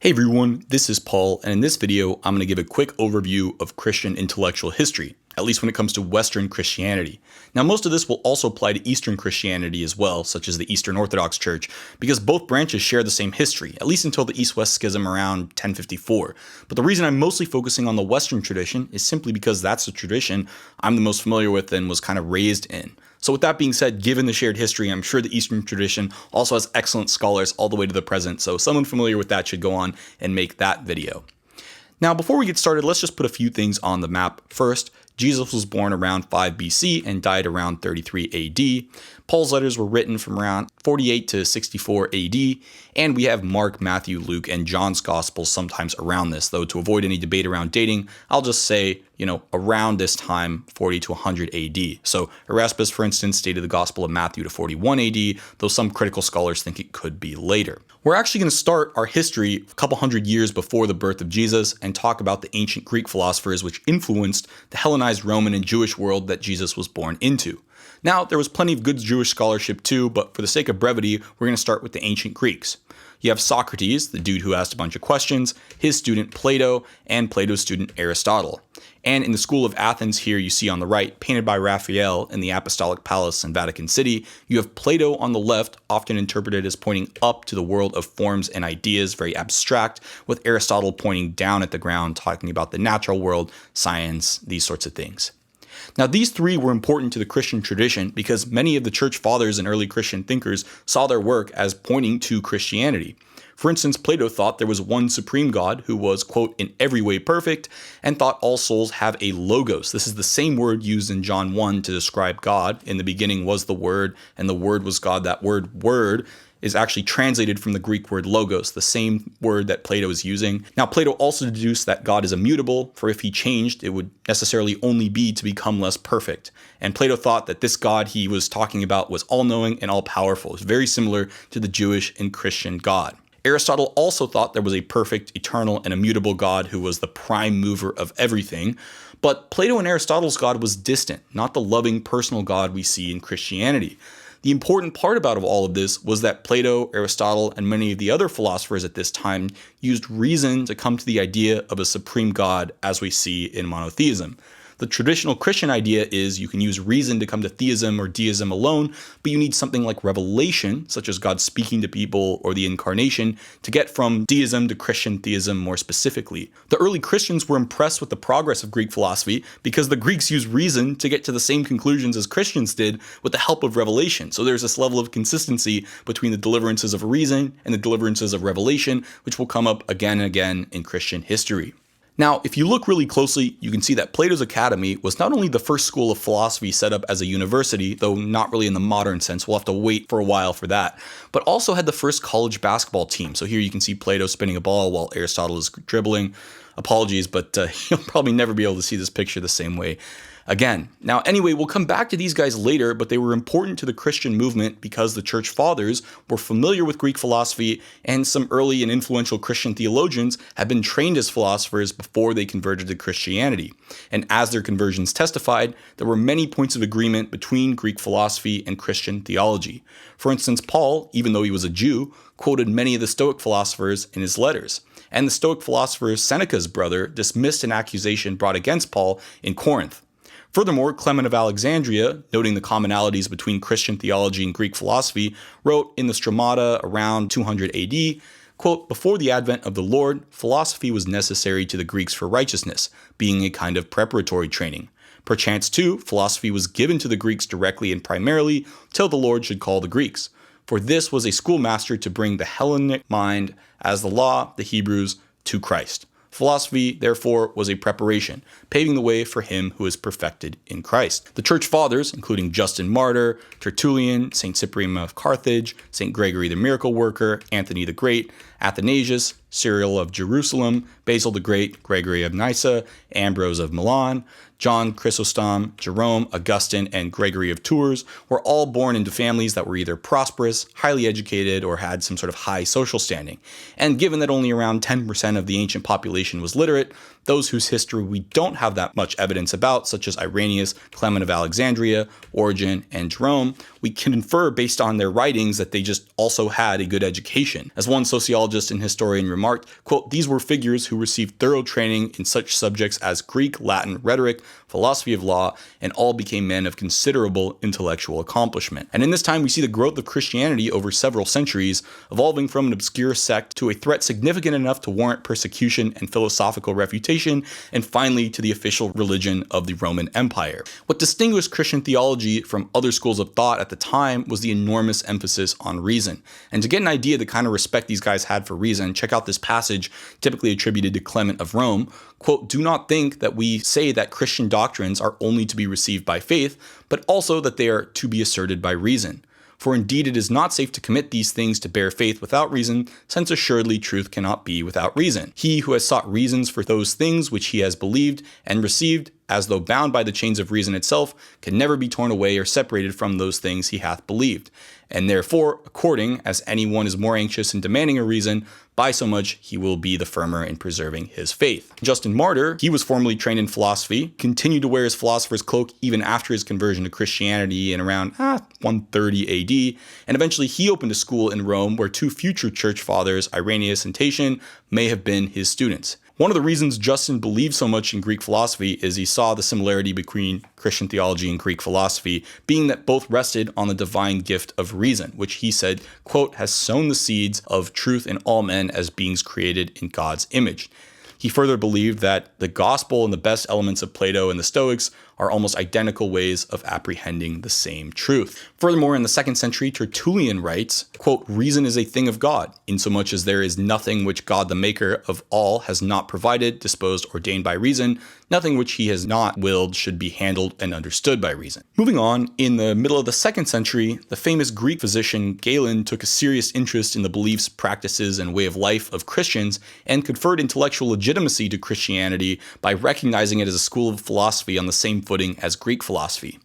Hey everyone, this is Paul, and in this video, I'm going to give a quick overview of Christian intellectual history, at least when it comes to Western Christianity. Now, most of this will also apply to Eastern Christianity as well, such as the Eastern Orthodox Church, because both branches share the same history, at least until the East-West Schism around 1054. But the reason I'm mostly focusing on the Western tradition is simply because that's the tradition I'm the most familiar with and was kind of raised in. So with that being said, given the shared history, I'm sure the Eastern tradition also has excellent scholars all the way to the present, so someone familiar with that should go on and make that video. Now, before we get started, let's just put a few things on the map. First, Jesus was born around 5 BC and died around 33 AD. Paul's letters were written from around 48 to 64 AD, and we have Mark, Matthew, Luke, and John's Gospels sometimes around this, though to avoid any debate around dating, I'll just say, around this time, 40 to 100 AD. So Erasmus, for instance, stated the Gospel of Matthew to 41 AD, though some critical scholars think it could be later. We're actually going to start our history a couple hundred years before the birth of Jesus and talk about the ancient Greek philosophers which influenced the Hellenized Roman and Jewish world that Jesus was born into. Now, there was plenty of good Jewish scholarship too, but for the sake of brevity, we're going to start with the ancient Greeks. You have Socrates, the dude who asked a bunch of questions, his student Plato, and Plato's student Aristotle. And in the School of Athens here you see on the right, painted by Raphael in the Apostolic Palace in Vatican City, you have Plato on the left, often interpreted as pointing up to the world of forms and ideas, very abstract, with Aristotle pointing down at the ground, talking about the natural world, science, these sorts of things. Now, these three were important to the Christian tradition because many of the church fathers and early Christian thinkers saw their work as pointing to Christianity. For instance, Plato thought there was one supreme God who was, quote, in every way perfect, and thought all souls have a logos. This is the same word used in John 1 to describe God. In the beginning was the Word, and the Word was God. That word is actually translated from the Greek word logos, the same word that Plato is using. Now, Plato also deduced that God is immutable, for if he changed, it would necessarily only be to become less perfect. And Plato thought that this God he was talking about was all-knowing and all-powerful. It's very similar to the Jewish and Christian God. Aristotle also thought there was a perfect, eternal, and immutable God who was the prime mover of everything. But Plato and Aristotle's God was distant, not the loving, personal God we see in Christianity. The important part about all of this was that Plato, Aristotle, and many of the other philosophers at this time used reason to come to the idea of a supreme God as we see in monotheism. The traditional Christian idea is you can use reason to come to theism or deism alone, but you need something like revelation, such as God speaking to people or the incarnation, to get from deism to Christian theism more specifically. The early Christians were impressed with the progress of Greek philosophy because the Greeks used reason to get to the same conclusions as Christians did with the help of revelation. So there's this level of consistency between the deliverances of reason and the deliverances of revelation, which will come up again and again in Christian history. Now, if you look really closely, you can see that Plato's Academy was not only the first school of philosophy set up as a university, though not really in the modern sense, we'll have to wait for a while for that, but also had the first college basketball team. So here you can see Plato spinning a ball while Aristotle is dribbling. Apologies, but you'll probably never be able to see this picture the same way again. Now, anyway, we'll come back to these guys later, but they were important to the Christian movement because the church fathers were familiar with Greek philosophy, and some early and influential Christian theologians had been trained as philosophers before they converted to Christianity. And as their conversions testified, there were many points of agreement between Greek philosophy and Christian theology. For instance, Paul, even though he was a Jew, quoted many of the Stoic philosophers in his letters. And the Stoic philosopher Seneca's brother dismissed an accusation brought against Paul in Corinth. Furthermore, Clement of Alexandria, noting the commonalities between Christian theology and Greek philosophy, wrote in the Stromata around 200 AD, quote, before the advent of the Lord, philosophy was necessary to the Greeks for righteousness, being a kind of preparatory training. Perchance, too, philosophy was given to the Greeks directly and primarily till the Lord should call the Greeks. For this was a schoolmaster to bring the Hellenic mind, as the law, the Hebrews, to Christ. Philosophy, therefore, was a preparation, paving the way for him who is perfected in Christ. The church fathers, including Justin Martyr, Tertullian, St. Cyprian of Carthage, St. Gregory the Miracle Worker, Anthony the Great, Athanasius, Cyril of Jerusalem, Basil the Great, Gregory of Nyssa, Ambrose of Milan, John Chrysostom, Jerome, Augustine, and Gregory of Tours were all born into families that were either prosperous, highly educated, or had some sort of high social standing. And given that only around 10% of the ancient population was literate, those whose history we don't have that much evidence about, such as Irenaeus, Clement of Alexandria, Origen, and Jerome, we can infer based on their writings that they just also had a good education. As one sociologist and historian remarked, quote, "These were figures who received thorough training in such subjects as Greek, Latin, rhetoric, philosophy of law, and all became men of considerable intellectual accomplishment." And in this time, we see the growth of Christianity over several centuries, evolving from an obscure sect to a threat significant enough to warrant persecution and philosophical refutation, and finally to the official religion of the Roman Empire. What distinguished Christian theology from other schools of thought at the time was the enormous emphasis on reason. And to get an idea of the kind of respect these guys had for reason, check out this passage typically attributed to Clement of Rome. Quote, "Do not think that we say that Christian doctrines are only to be received by faith, but also that they are to be asserted by reason. For indeed it is not safe to commit these things to bear faith without reason, since assuredly truth cannot be without reason. He who has sought reasons for those things which he has believed and received, as though bound by the chains of reason itself, can never be torn away or separated from those things he hath believed. And therefore, according as any one is more anxious in demanding a reason, by so much he will be the firmer in preserving his faith." Justin Martyr, he was formerly trained in philosophy, continued to wear his philosopher's cloak even after his conversion to Christianity in around 130 AD, and eventually he opened a school in Rome where two future church fathers, Irenaeus and Tatian, may have been his students. One of the reasons Justin believed so much in Greek philosophy is he saw the similarity between Christian theology and Greek philosophy, being that both rested on the divine gift of reason, which he said, quote, "has sown the seeds of truth in all men as beings created in God's image." He further believed that the gospel and the best elements of Plato and the Stoics are almost identical ways of apprehending the same truth. Furthermore, in the 2nd century, Tertullian writes, quote, "Reason is a thing of God, insomuch as there is nothing which God the maker of all has not provided, disposed, ordained by reason, nothing which he has not willed should be handled and understood by reason." Moving on, in the middle of the 2nd century, the famous Greek physician Galen took a serious interest in the beliefs, practices, and way of life of Christians and conferred intellectual legitimacy to Christianity by recognizing it as a school of philosophy on the same footing as Greek philosophy.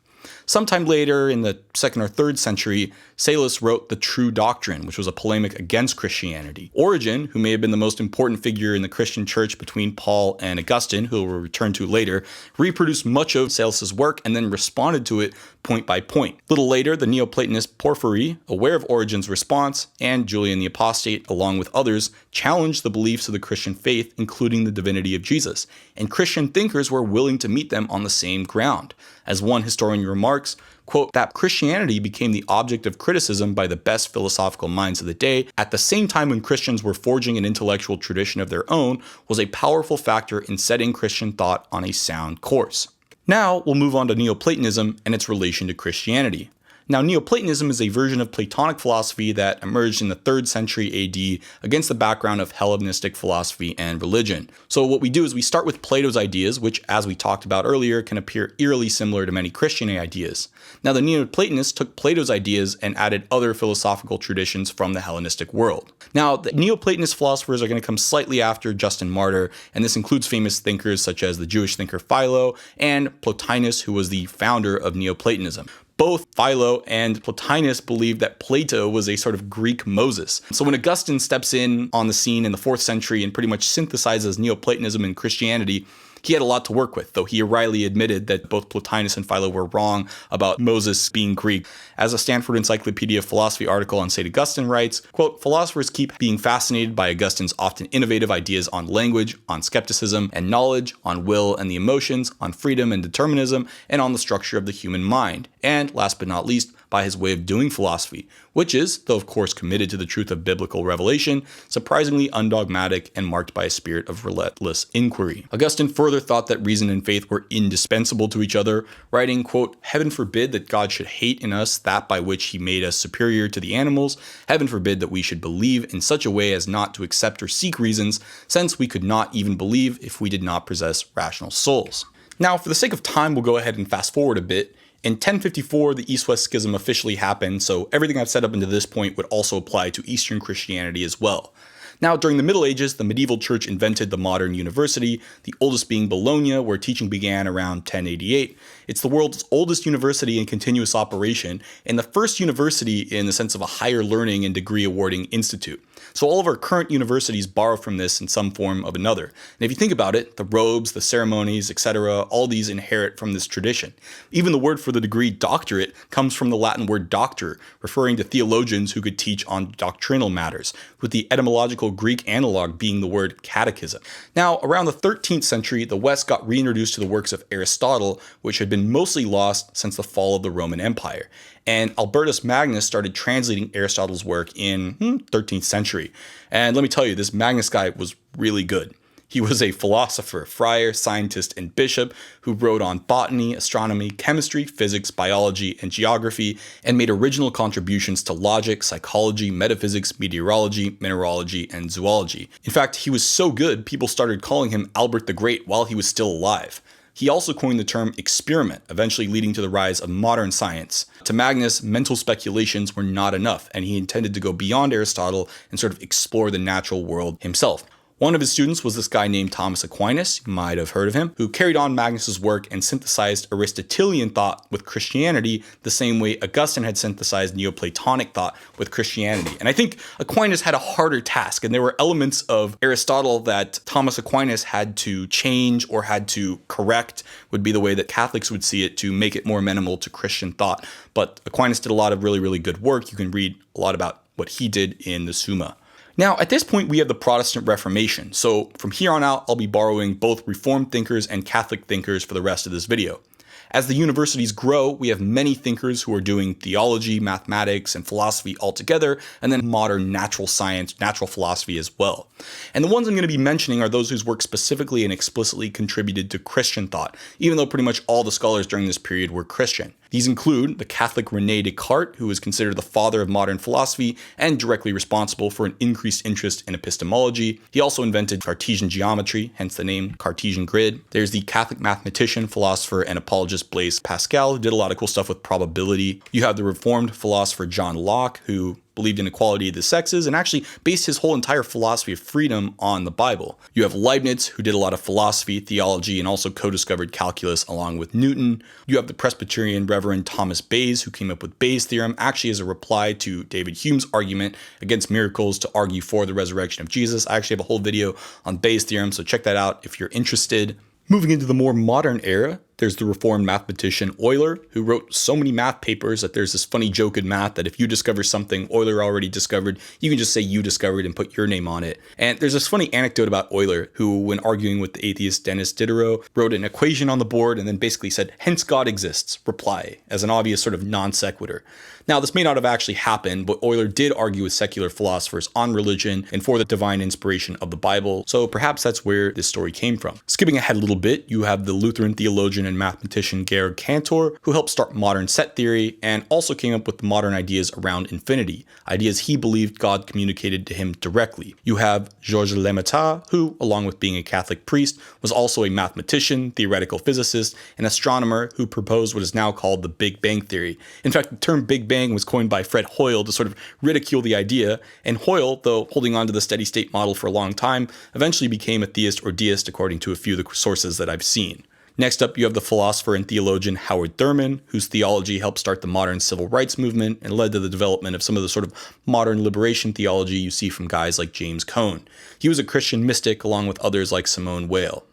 Sometime later, in the 2nd or 3rd century, Sallust wrote The True Doctrine, which was a polemic against Christianity. Origen, who may have been the most important figure in the Christian church between Paul and Augustine, who we'll return to later, reproduced much of Sallust's work and then responded to it point by point. A little later, the Neoplatonist Porphyry, aware of Origen's response, and Julian the Apostate, along with others, challenged the beliefs of the Christian faith, including the divinity of Jesus, and Christian thinkers were willing to meet them on the same ground. As one historian remarks, quote, "that Christianity became the object of criticism by the best philosophical minds of the day, at the same time when Christians were forging an intellectual tradition of their own, was a powerful factor in setting Christian thought on a sound course." Now, we'll move on to Neoplatonism and its relation to Christianity. Now, Neoplatonism is a version of Platonic philosophy that emerged in the 3rd century AD against the background of Hellenistic philosophy and religion. So what we do is we start with Plato's ideas, which, as we talked about earlier, can appear eerily similar to many Christian ideas. Now, the Neoplatonists took Plato's ideas and added other philosophical traditions from the Hellenistic world. Now, the Neoplatonist philosophers are going to come slightly after Justin Martyr, and this includes famous thinkers such as the Jewish thinker Philo and Plotinus, who was the founder of Neoplatonism. Both Philo and Plotinus believed that Plato was a sort of Greek Moses. So when Augustine steps in on the scene in the 4th century and pretty much synthesizes Neoplatonism and Christianity, he had a lot to work with, though he wryly admitted that both Plotinus and Philo were wrong about Moses being Greek. As a Stanford Encyclopedia of Philosophy article on St. Augustine writes, quote, "Philosophers keep being fascinated by Augustine's often innovative ideas on language, on skepticism and knowledge, on will and the emotions, on freedom and determinism, and on the structure of the human mind, and, last but not least, by his way of doing philosophy, which is, though of course committed to the truth of biblical revelation, surprisingly undogmatic and marked by a spirit of relentless inquiry." Augustine further thought that reason and faith were indispensable to each other, writing, quote, "Heaven forbid that God should hate in us that by which he made us superior to the animals. Heaven forbid that we should believe in such a way as not to accept or seek reasons, since we could not even believe if we did not possess rational souls." Now, for the sake of time, we'll go ahead and fast forward a bit. In 1054, the East-West Schism officially happened, so everything I've said up until this point would also apply to Eastern Christianity as well. Now, during the Middle Ages, the medieval church invented the modern university, the oldest being Bologna, where teaching began around 1088. It's the world's oldest university in continuous operation, and the first university in the sense of a higher learning and degree awarding institute. So all of our current universities borrow from this in some form of another. And if you think about it, the robes, the ceremonies, etc., all these inherit from this tradition. Even the word for the degree doctorate comes from the Latin word doctor, referring to theologians who could teach on doctrinal matters, with the etymological Greek analog being the word catechism. Now, around the 13th century, the West got reintroduced to the works of Aristotle, which had been mostly lost since the fall of the Roman Empire. And Albertus Magnus started translating Aristotle's work in 13th century. And let me tell you, this Magnus guy was really good. He was a philosopher, friar, scientist, and bishop who wrote on botany, astronomy, chemistry, physics, biology, and geography, and made original contributions to logic, psychology, metaphysics, meteorology, mineralogy, and zoology. In fact, he was so good, people started calling him Albert the Great while he was still alive. He also coined the term experiment, eventually leading to the rise of modern science. To Magnus, mental speculations were not enough, and he intended to go beyond Aristotle and sort of explore the natural world himself. One of his students was this guy named Thomas Aquinas, you might have heard of him, who carried on Magnus's work and synthesized Aristotelian thought with Christianity the same way Augustine had synthesized Neoplatonic thought with Christianity. And I think Aquinas had a harder task, and there were elements of Aristotle that Thomas Aquinas had to change or had to correct, would be the way that Catholics would see it, to make it more amenable to Christian thought. But Aquinas did a lot of really, really good work. You can read a lot about what he did in the Summa. Now, at this point, we have the Protestant Reformation, so from here on out, I'll be borrowing both Reformed thinkers and Catholic thinkers for the rest of this video. As the universities grow, we have many thinkers who are doing theology, mathematics, and philosophy all together, and then modern natural science, natural philosophy as well. And the ones I'm going to be mentioning are those whose work specifically and explicitly contributed to Christian thought, even though pretty much all the scholars during this period were Christian. These include the Catholic René Descartes, who is considered the father of modern philosophy and directly responsible for an increased interest in epistemology. He also invented Cartesian geometry, hence the name Cartesian grid. There's the Catholic mathematician, philosopher, and apologist Blaise Pascal, who did a lot of cool stuff with probability. You have the Reformed philosopher John Locke, who believed in equality of the sexes and actually based his whole entire philosophy of freedom on the Bible. You have Leibniz, who did a lot of philosophy, theology, and also co-discovered calculus along with Newton. You have the Presbyterian Reverend Thomas Bayes, who came up with Bayes' theorem, actually as a reply to David Hume's argument against miracles to argue for the resurrection of Jesus. I actually have a whole video on Bayes' theorem, so check that out if you're interested. Moving into the more modern era, there's the Reformed mathematician Euler, who wrote so many math papers that there's this funny joke in math that if you discover something Euler already discovered, you can just say you discovered and put your name on it. And there's this funny anecdote about Euler, who, when arguing with the atheist Denis Diderot, wrote an equation on the board and then basically said, "Hence God exists, reply," as an obvious sort of non sequitur. Now, this may not have actually happened, but Euler did argue with secular philosophers on religion and for the divine inspiration of the Bible, so perhaps that's where this story came from. Skipping ahead a little bit, you have the Lutheran theologian and mathematician Georg Cantor, who helped start modern set theory and also came up with the modern ideas around infinity, ideas he believed God communicated to him directly. You have Georges Lemaitre, who, along with being a Catholic priest, was also a mathematician, theoretical physicist, and astronomer who proposed what is now called the Big Bang theory. In fact, the term Big Bang was coined by Fred Hoyle to sort of ridicule the idea, and Hoyle, though holding on to the steady state model for a long time, eventually became a theist or deist according to a few of the sources that I've seen. Next up, you have the philosopher and theologian Howard Thurman, whose theology helped start the modern civil rights movement and led to the development of some of the sort of modern liberation theology you see from guys like James Cone. He was a Christian mystic along with others like Simone Weil.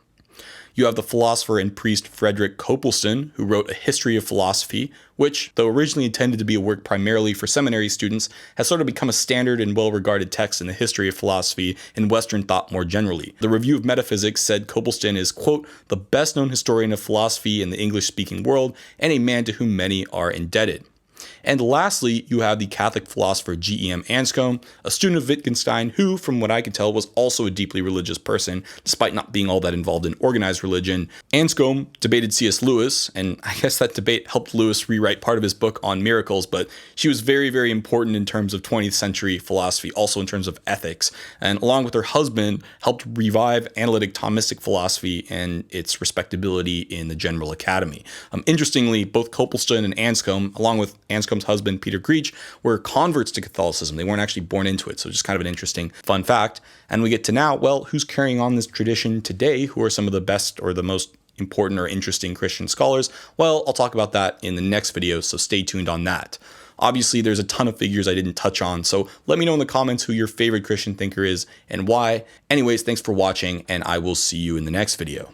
You have the philosopher and priest Frederick Copleston, who wrote a history of philosophy, which, though originally intended to be a work primarily for seminary students, has sort of become a standard and well-regarded text in the history of philosophy and Western thought more generally. The Review of Metaphysics said Copleston is, quote, "the best-known historian of philosophy in the English-speaking world and a man to whom many are indebted." And lastly, you have the Catholic philosopher G.E.M. Anscombe, a student of Wittgenstein who, from what I can tell, was also a deeply religious person, despite not being all that involved in organized religion. Anscombe debated C.S. Lewis, and I guess that debate helped Lewis rewrite part of his book on miracles, but she was very, very important in terms of 20th century philosophy, also in terms of ethics, and along with her husband, helped revive analytic Thomistic philosophy and its respectability in the General Academy. Interestingly, both Copleston and Anscombe, along with Anscombe's husband, Peter Greech, were converts to Catholicism. They weren't actually born into it, so just kind of an interesting fun fact. And we get to now, well, who's carrying on this tradition today? Who are some of the best or the most important or interesting Christian scholars? Well, I'll talk about that in the next video, so stay tuned on that. Obviously, there's a ton of figures I didn't touch on, so let me know in the comments who your favorite Christian thinker is and why. Anyways, thanks for watching, and I will see you in the next video.